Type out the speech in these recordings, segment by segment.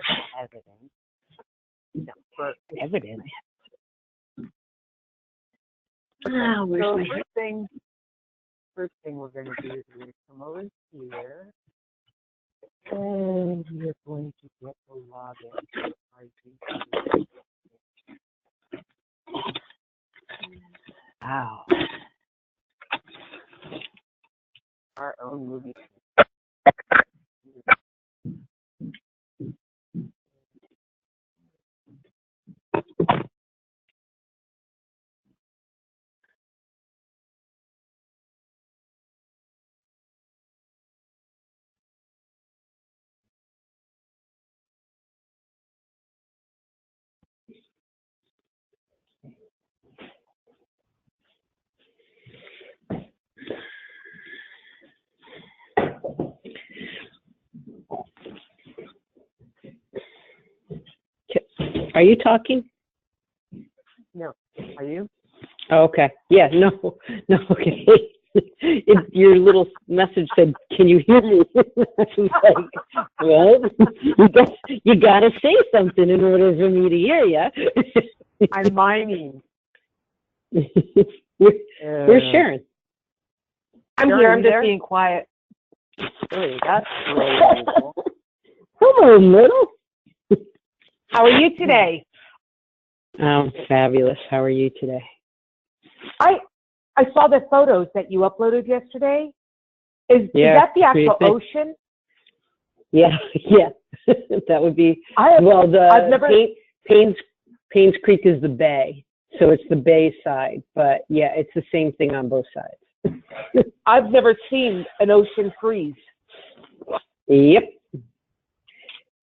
for evidence. No, for evidence. Ah, where's So my first thing we're going to do is we're going to come over here, and we're going to get the login. Wow. Our own movie. Are you talking? No. Are you? Oh, okay. Yeah, no, okay. Your little message said, "Can you hear me?" I was like, "Well, you got to say something in order for me to hear you." I'm mining. Where's Sharon? I'm Sharon, here. I'm just there? being quiet. Hey, that's really cool. Hello, little. How are you today? I'm fabulous. How are you today? I saw the photos that you uploaded yesterday. Is that the actual ocean? Yeah. That would be. I've never. Paynes Creek is the bay, so it's the bay side. But yeah, it's the same thing on both sides. I've never seen an ocean freeze. Yep.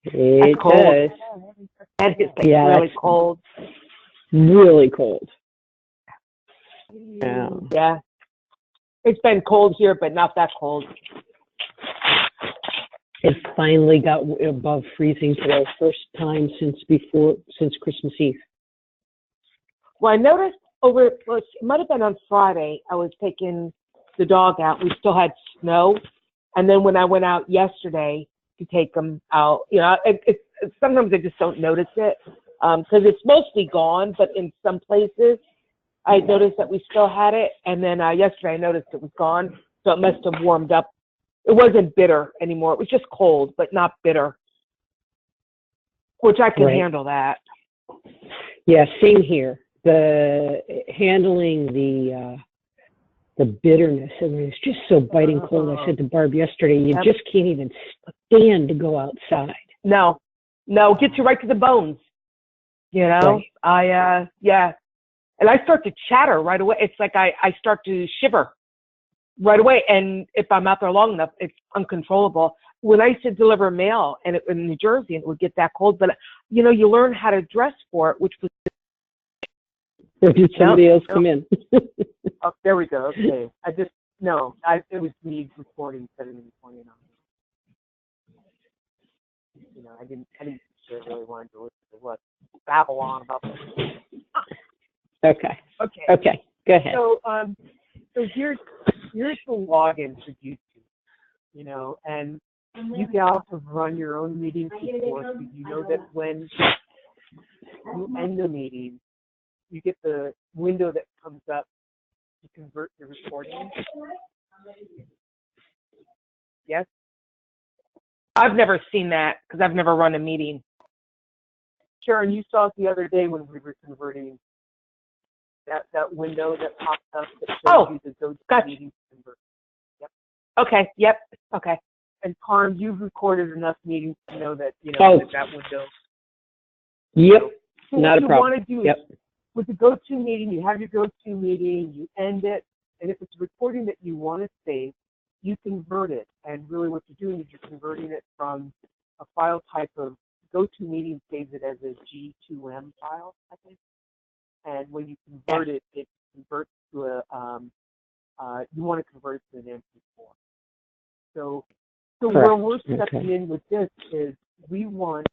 It does. And it's really cold. Really cold. Yeah. It's been cold here, but not that cold. It finally got above freezing today, first time since Christmas Eve. Well, I noticed it might have been on Friday, I was taking the dog out. We still had snow. And then when I went out yesterday to take them out, sometimes I just don't notice it because it's mostly gone. But in some places, I noticed that we still had it. And then yesterday I noticed it was gone. So it must have warmed up. It wasn't bitter anymore. It was just cold, but not bitter, which I can handle that. Yeah, same here. Handling the bitterness, I mean, it's just so biting cold. I said to Barb yesterday, you just can't even stand to go outside. No, gets you right to the bones. Right. And I start to chatter right away. It's like I start to shiver right away. And if I'm out there long enough, it's uncontrollable. When I used to deliver mail in New Jersey, and it would get that cold, but you learn how to dress for it, which was. Or did somebody else come in? Oh, there we go. Okay. It was me recording, setting and pointing on. I didn't really want to listen to what babble on about this. Okay. Go ahead. So here's the login for YouTube, and you guys have run your own meetings before, so you know that when you end the meeting, you get the window that comes up to convert the recording. Yes? I've never seen that because I've never run a meeting. Sharon, you saw it the other day when we were converting that window that pops up that shows you the go-to meeting to convert. Yep. Okay. Yep. Okay. And Carm, you've recorded enough meetings to know that that window. Yep. So not a problem. What you want to do is, with the go-to meeting, you have your go-to meeting, you end it, and if it's a recording that you want to save, you convert it. And really what you're doing is you're converting it from a file type of go-to meeting saves it as a G2M file, I think. And when you convert it, it converts to you want to convert it to an MP4. So where we're stepping in with this is we want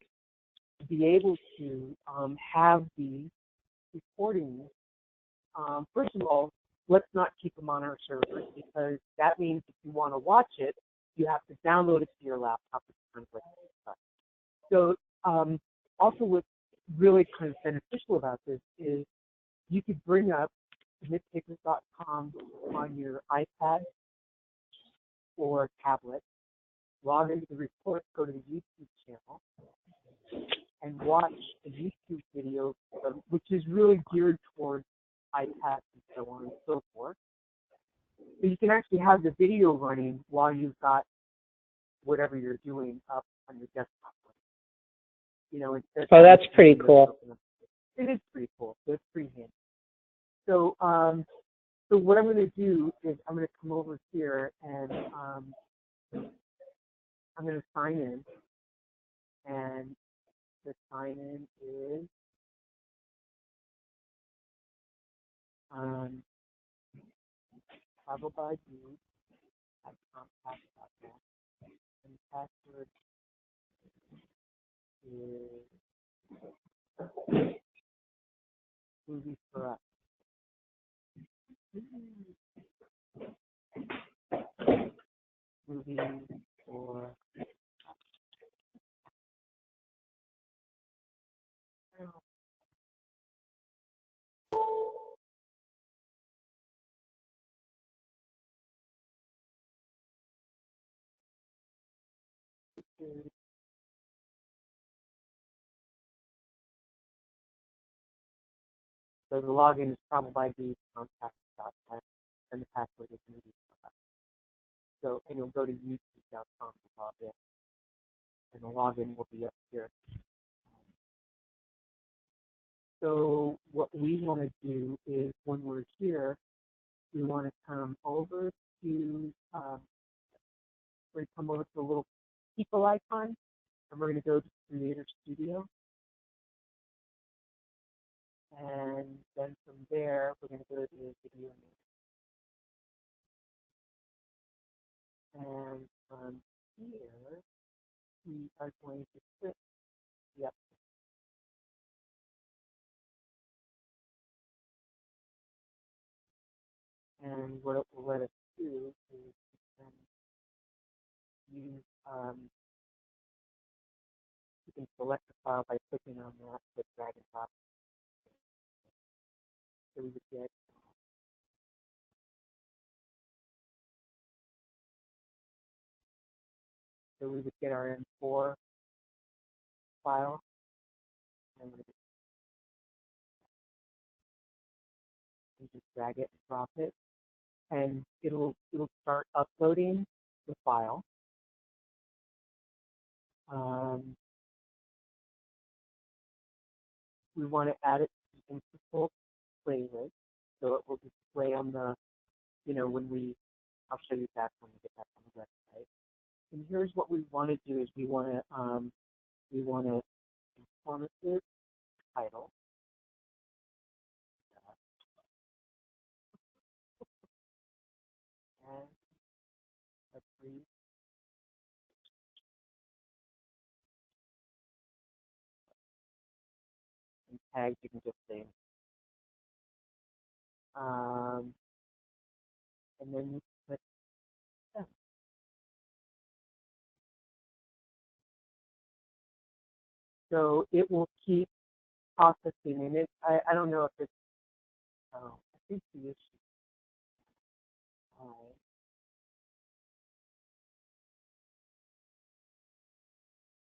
to be able to have these recordings. First of all, let's not keep them on our servers because that means if you want to watch it, you have to download it to your laptop. So Also, what's really kind of beneficial about this is you could bring up submitpapers.com on your iPad or tablet, log into the report, go to the YouTube channel, and watch a YouTube video, which is really geared towards iPads and so on and so forth. So you can actually have the video running while you've got whatever you're doing up on your desktop. You know, instead Oh, that's pretty cool. It is pretty cool. So it's pretty handy. So, so what I'm going to do is I'm going to come over here and I'm going to sign in. And the sign in is travel by Group at Comcast.net. And the password is movie for us. Movie for so the login is travel by Group Comcast.net, and the password is movie for us. So, and you'll go to youtube.com to log in, and the login will be up here. So what we want to do is when we're here, we want to come over to, we're going to come over to the little people icon, and we're going to go to Creator Studio. And then from there, we're going to go to the video name. And from here, we are going to click, yep. And what it will let us do is use, you can select the file by clicking on that, click drag and drop. So we would get our M4 file, and we can just drag it and drop it, and it'll start uploading the file. We want to add it to the InControl playlist, so it will display on the, you know, I'll show you that when we get back on the website. And here's what we want to do: is we want to informative title, and a brief and tags. You can just say, and then you click send. So it will keep processing, and I don't know if it's, I think the issue.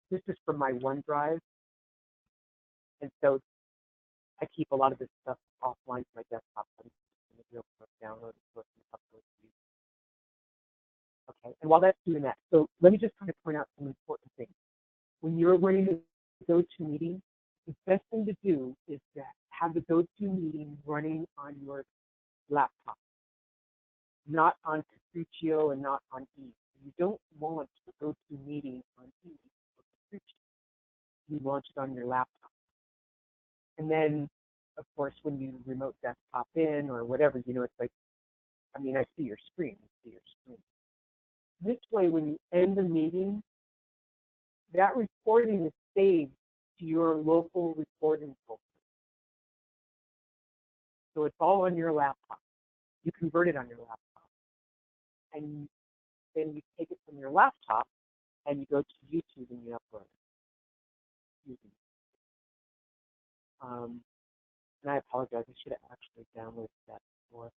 This is from my OneDrive, and so I keep a lot of this stuff offline to my desktop. So I'm just going to do a quick download and upload to you. Okay, and while that's doing that, so let me just kind of point out some important things. When you're running a GoToMeeting, the best thing to do is to have the GoToMeeting running on your laptop, not on Crucio and not on E. You don't launch the GoToMeeting on E or Crucio. You launch it on your laptop. And then, of course, when you remote desktop in or whatever, you know, it's like, I mean, I see your screen. This way, when you end the meeting, that recording is saved to your local recording folder. So it's all on your laptop. You convert it on your laptop. And then you take it from your laptop and you go to YouTube and you upload it. You And I apologize, I should have actually downloaded that before.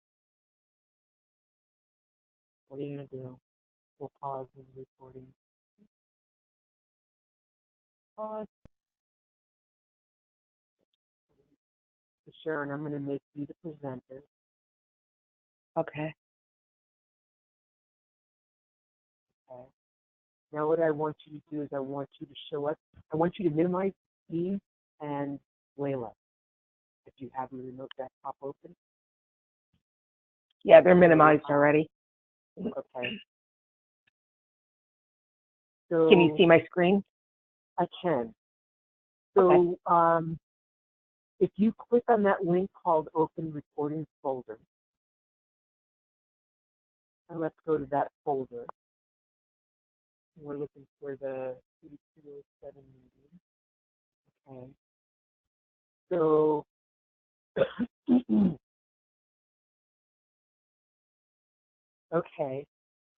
What are you going to do? We'll pause the recording. Pause. So Sharon, I'm going to make you the presenter. Okay. Okay. Now what I want you to do is I want you to show us, I want you to minimize Steve and Layla. If you have your remote desktop open. Yeah, they're minimized already. Okay. So Can you see my screen? I can. So if you click on that link called Open Recordings Folder, and let's go to that folder. We're looking for the 3207 meeting. Okay. So, okay.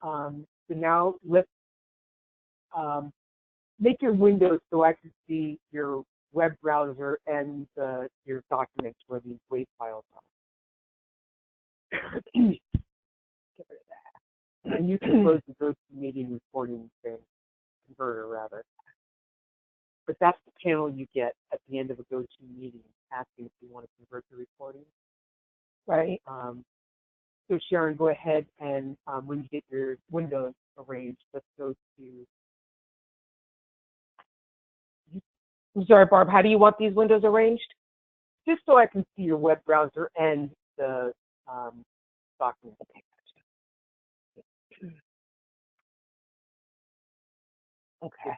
So now let's make your windows so I can see your web browser and your documents where these WAV files are. Get rid of that. And you can close the GoToMeeting recording thing, converter rather. But that's the panel you get at the end of a GoToMeeting asking if you want to convert the recording. Right. So Sharon, go ahead and when you get your windows arranged, let's go to. I'm sorry, Barb, how do you want these windows arranged? Just so I can see your web browser and the document. Okay.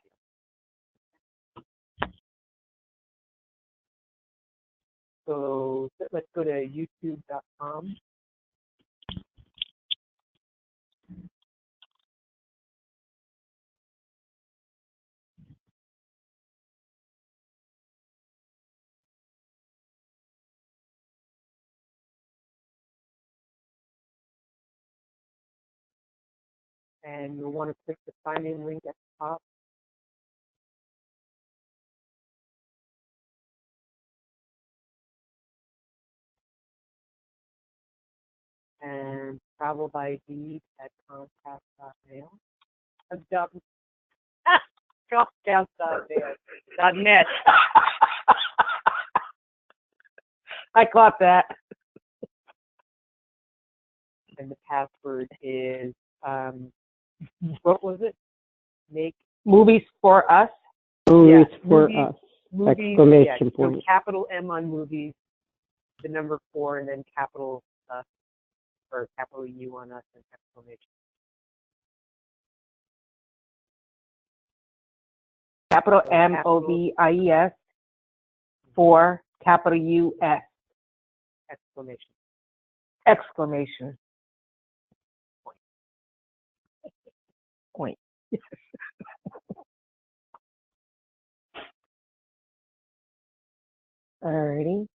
So let's go to youtube.com. And you'll want to click the sign in link at the top. And travel by deed at comcast.mail. Comcast.net. I caught that. And the password is, what was it? Make Movies for us. Movies Yeah, for movies. us. Movies, Exclamation so point. capital M on movies, the number 4, and then capital or capital U on us and exclamation. Capital MOVIES for capital US. Exclamation. Exclamation. Point. Alrighty.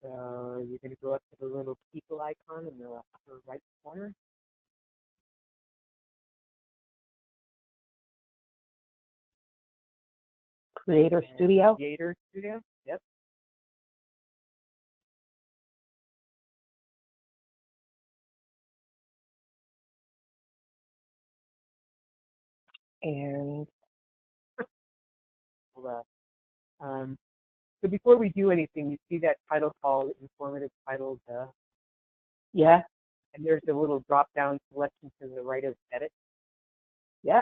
So you're going to go up to the little people icon in the upper right corner. Creator Studio. Creator Studio. Yep. And So before we do anything, you see that title called informative title, yeah. and there's a little drop-down selection to the right of edit. Yeah.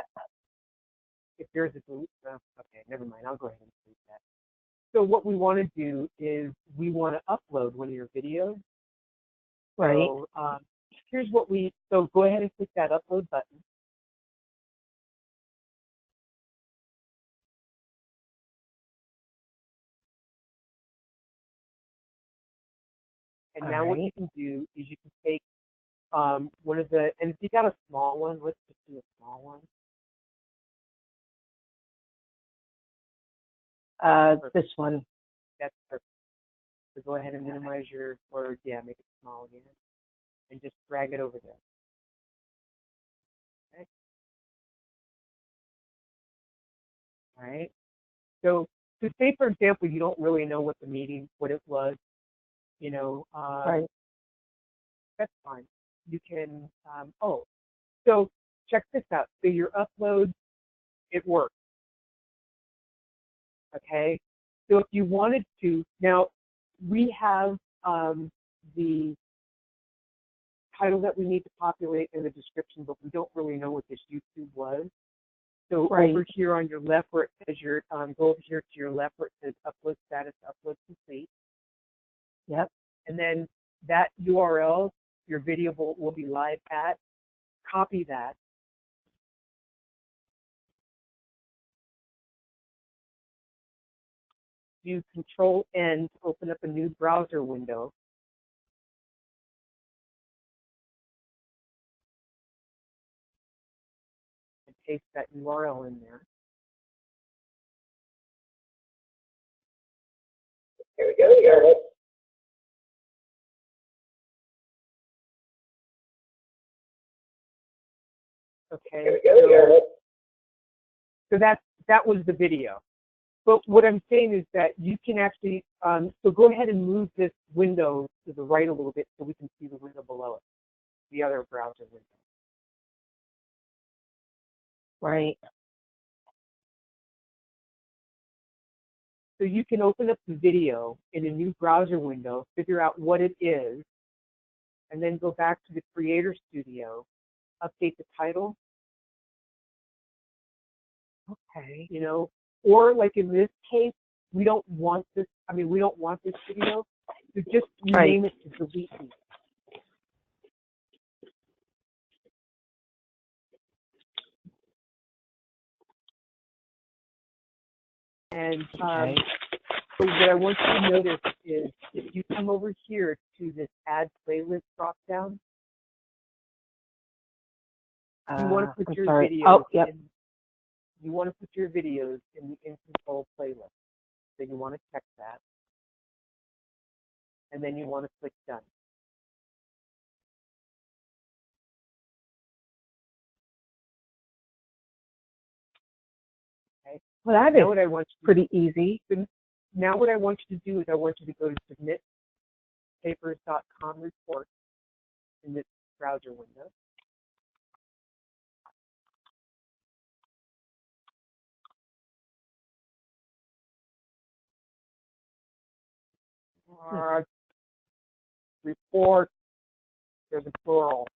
If there's a delete, okay, never mind. I'll go ahead and delete that. So what we want to do is we want to upload one of your videos. Right. So here's what so go ahead and click that upload button. And now what you can do is you can take one of the, and if you got a small one, let's just do a small one. This one. That's perfect. So go ahead and minimize or make it small again, and just drag it over there. Okay. right? So say, for example, you don't really know what it was, you know, Right. that's fine. You can, so check this out. So your upload, it works, okay? So if you wanted to, now we have the title that we need to populate in the description, but we don't really know what this YouTube was. So Right. over here on your left where it says your, go over here to your left where it says upload status, upload complete. Yep. And then that URL, your video will be live at, copy that. Do Control N to open up a new browser window. And paste that URL in there. There we go, you got it. Okay. There we go, you got it. So that was the video. But what I'm saying is that you can actually, so go ahead and move this window to the right a little bit so we can see the window below it, the other browser window. Right. So you can open up the video in a new browser window, figure out what it is, and then go back to the Creator Studio, update the title. Okay. You know, or like in this case, we don't want this video, so just rename it to delete me. And Okay. so what I want you to notice is if you come over here to this add playlist drop down, you want to put your videos Oh, yep. you want to put your videos in the InControl playlist. So you want to check that. And then you want to click done. Okay. Well, that Now is what I want you pretty easy. Now what I want you to do is I want you to go to submitpapers.com report in this browser window. Report, there's a plural.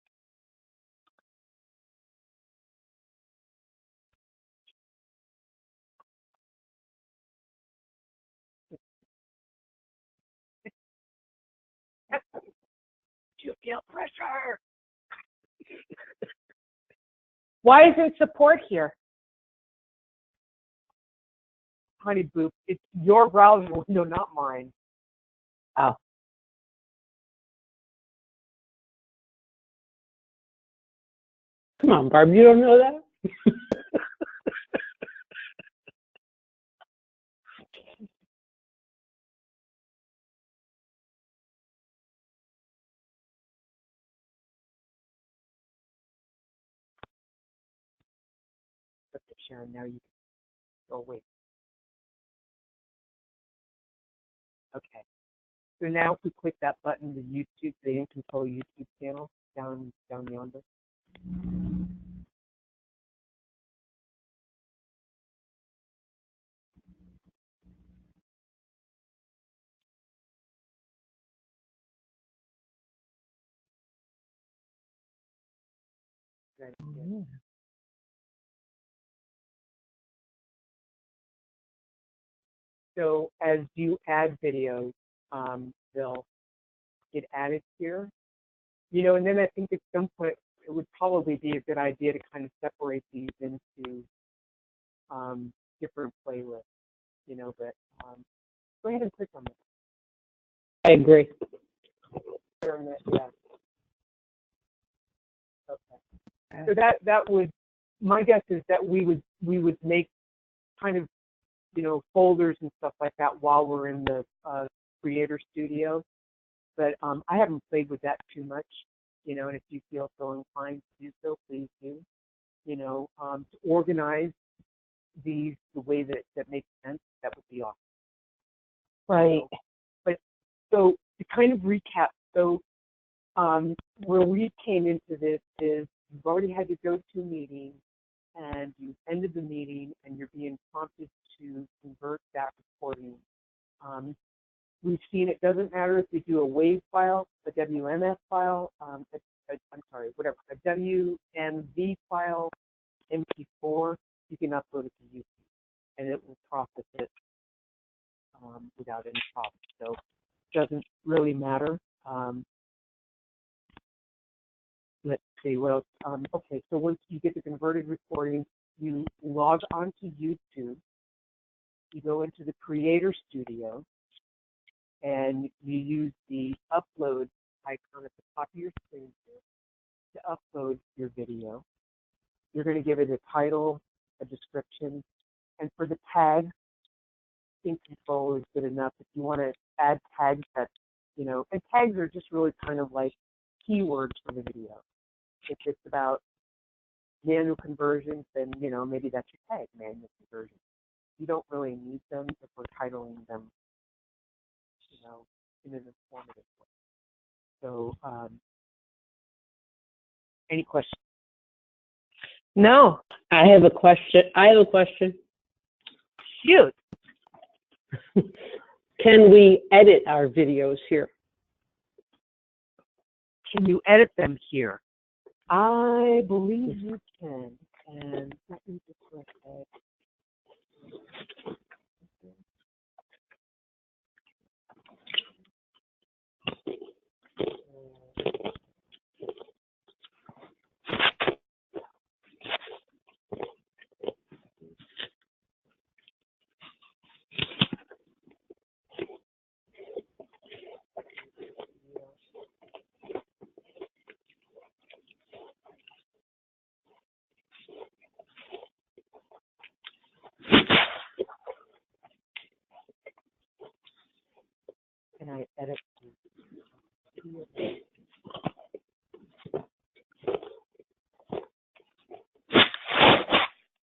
You feel pressure. Why isn't support here? Honey boop, it's your browser window, not mine. Oh. Come on, Barb, you don't know that? Okay, Sharon, now you can go wait. Okay. So now if we click that button, the YouTube, the InControl YouTube channel, down yonder. Right here. So as you add videos, they'll get added here. You know, and then I think at some point it would probably be a good idea to kind of separate these into different playlists, you know, but go ahead and click on it. I agree. Yeah. Okay. So that would, my guess is that we would make kind of, you know, folders and stuff like that while we're in the Creator Studio. But I haven't played with that too much, you know, and if you feel so inclined to do so, please do. You know, to organize these the way that makes sense, that would be awesome. Right. But so to kind of recap, so where we came into this is you've already had your go-to meeting, and you ended the meeting, and you're being prompted to convert that recording. We've seen it doesn't matter if you do a WAV file, a WMF file, I'm sorry, whatever, a WMV file, MP4, you can upload it to YouTube, and it will process it without any problem. So it doesn't really matter. Let's see what else. Okay, so once you get the converted recording, you log onto YouTube. You go into the Creator Studio, and you use the upload icon at the top of your screen here to upload your video. You're going to give it a title, a description, and for the tag, InControl is good enough. If you want to add tags that, and tags are just really kind of like keywords for the video. If it's about manual conversions, then, maybe that's your tag, manual conversion. You don't really need them if we're titling them, in an informative way. So, any questions? No. I have a question. Shoot. Can we edit our videos here? Can you edit them here? I believe you can. And let me just go ahead. Can I edit?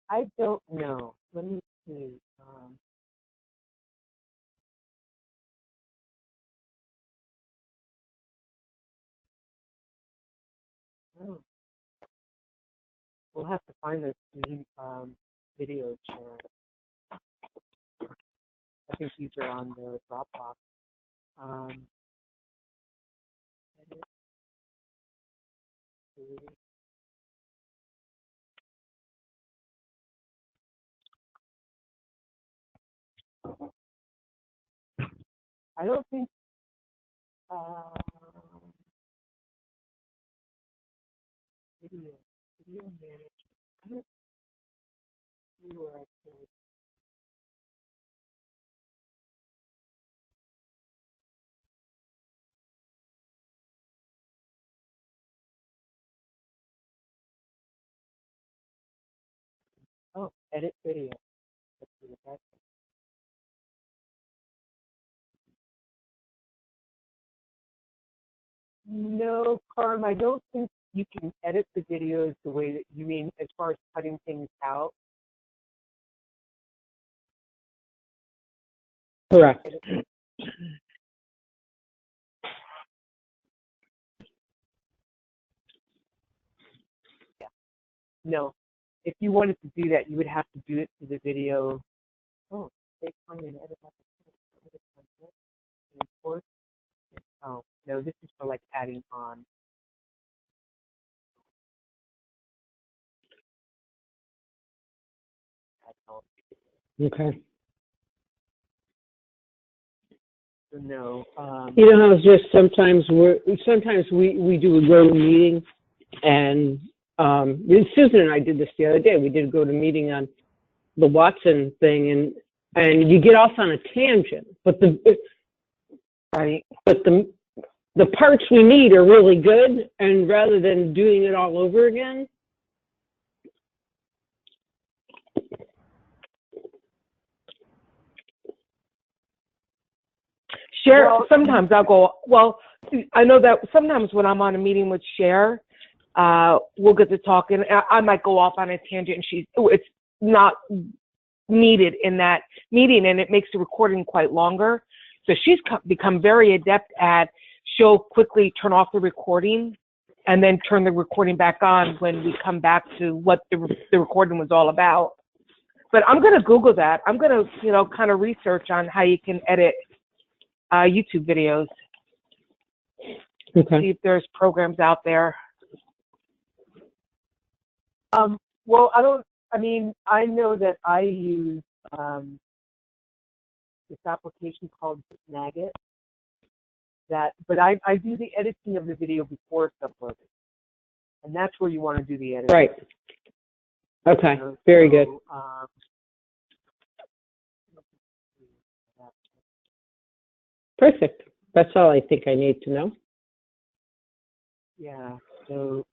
I don't know. Let me see. Oh. We'll have to find this video channel. I think these are on the Dropbox. Edit. I don't think video management. I don't see where I can. Oh, edit video. Let's see what that's. No, Carm, I don't think you can edit the videos the way that you mean as far as cutting things out. Correct. Yeah. No. If you wanted to do that, you would have to do it to the video. Oh, take time and edit that. Import. Oh, no, this is for like adding on. Okay. So no. You know how it's just sometimes we do a go to meeting, and Susan and I did this the other day. We did go to meeting on the Watson thing, and you get off on a tangent, but the parts we need are really good, and rather than doing it all over again. Cher, sometimes I'll go, well, I know that sometimes when I'm on a meeting with Cher, we'll get to talking. I might go off on a tangent, and it's not needed in that meeting, and it makes the recording quite longer. So she's become very adept at, she'll quickly turn off the recording and then turn the recording back on when we come back to what the recording was all about. But I'm going to Google that. I'm going to, you know, kind of research on how you can edit YouTube videos. Okay. See if there's programs out there. Well, I know that I use this application called Snagit. But I do the editing of the video before it's uploaded. And that's where you want to do the editing. Right. Okay. Very good. Perfect. That's all I think I need to know. Yeah. So.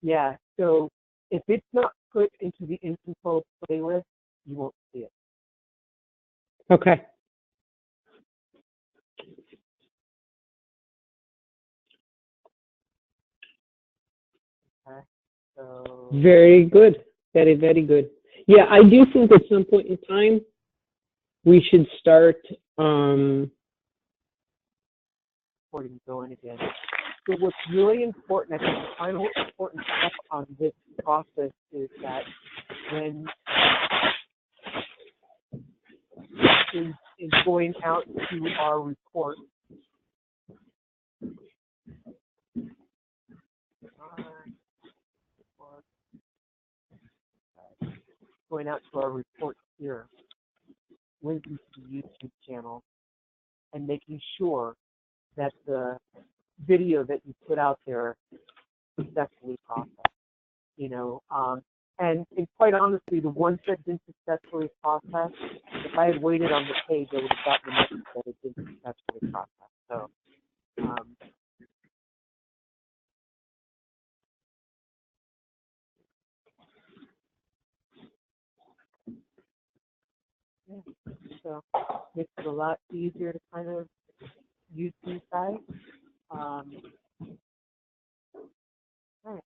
Yeah, so if it's not put into the InControl playlist, you won't see it. Okay. Okay. So Very good. Very, very good. Yeah, I do think at some point in time we should start recording going again. So what's really important, I think the final important step on this process is that when is going out to our report, going out to our report here, linking to the YouTube channel, and making sure that the video that you put out there successfully processed. You know, and quite honestly, the ones that didn't successfully process, if I had waited on the page, I would have gotten the message that it didn't successfully process. So, yeah, so makes it a lot easier to kind of use these guys. All right.